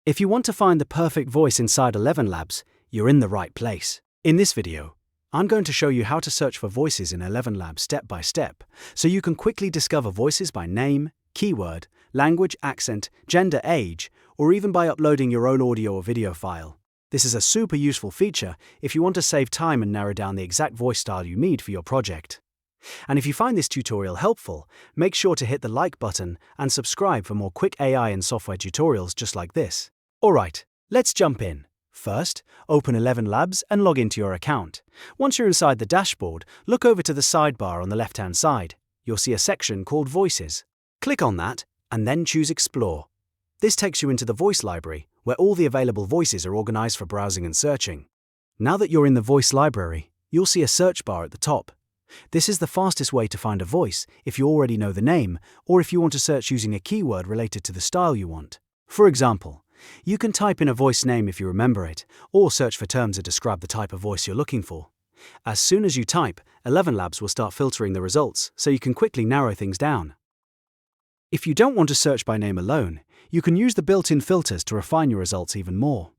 If you want to find the perfect voice inside ElevenLabs, you're in the right place. In this video, I'm going to show you how to search for voices in ElevenLabs step by step, so you can quickly discover voices by name, keyword, language, accent, gender, age, or even by uploading your own audio or video file. This is a super useful feature if you want to save time and narrow down the exact voice style you need for your project. And if you find this tutorial helpful, make sure to hit the like button and subscribe for more quick AI and software tutorials just like this. Alright, let's jump in. First, open ElevenLabs and log into your account. Once you're inside the dashboard, look over to the sidebar on the left-hand side. You'll see a section called Voices. Click on that and then choose Explore. This takes you into the voice library, where all the available voices are organized for browsing and searching. Now that you're in the voice library, you'll see a search bar at the top. This is the fastest way to find a voice if you already know the name, or if you want to search using a keyword related to the style you want. For example, you can type in a voice name if you remember it, or search for terms that describe the type of voice you're looking for. As soon as you type, ElevenLabs will start filtering the results, so you can quickly narrow things down. If you don't want to search by name alone, you can use the built-in filters to refine your results even more.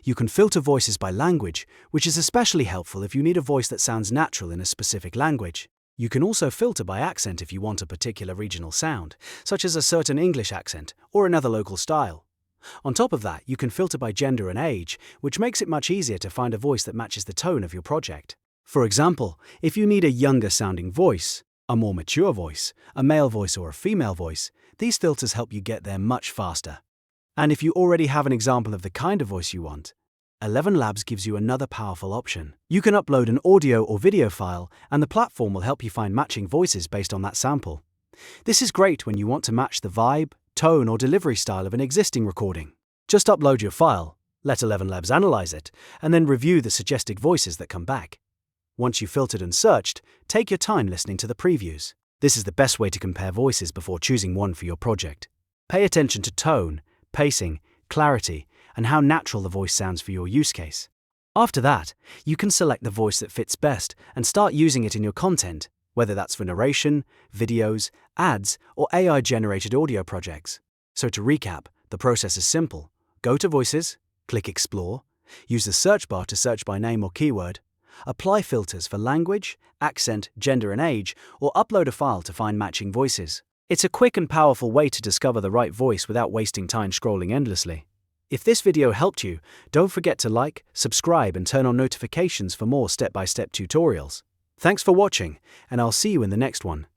You can filter voices by language, which is especially helpful if you need a voice that sounds natural in a specific language. You can also filter by accent if you want a particular regional sound, such as a certain English accent or another local style. On top of that, you can filter by gender and age, which makes it much easier to find a voice that matches the tone of your project. For example, if you need a younger-sounding voice, a more mature voice, a male voice or a female voice, these filters help you get there much faster. And if you already have an example of the kind of voice you want, ElevenLabs gives you another powerful option. You can upload an audio or video file, and the platform will help you find matching voices based on that sample. This is great when you want to match the vibe, tone, or delivery style of an existing recording. Just upload your file, let ElevenLabs analyze it, and then review the suggested voices that come back. Once you've filtered and searched, take your time listening to the previews. This is the best way to compare voices before choosing one for your project. Pay attention to tone, pacing, clarity, and how natural the voice sounds for your use case. After that, you can select the voice that fits best and start using it in your content, whether that's for narration, videos, ads, or AI-generated audio projects. So to recap, the process is simple. Go to Voices, click Explore, use the search bar to search by name or keyword, apply filters for language, accent, gender and age, or upload a file to find matching voices. It's a quick and powerful way to discover the right voice without wasting time scrolling endlessly. If this video helped you, don't forget to like, subscribe, and turn on notifications for more step-by-step tutorials. Thanks for watching, and I'll see you in the next one.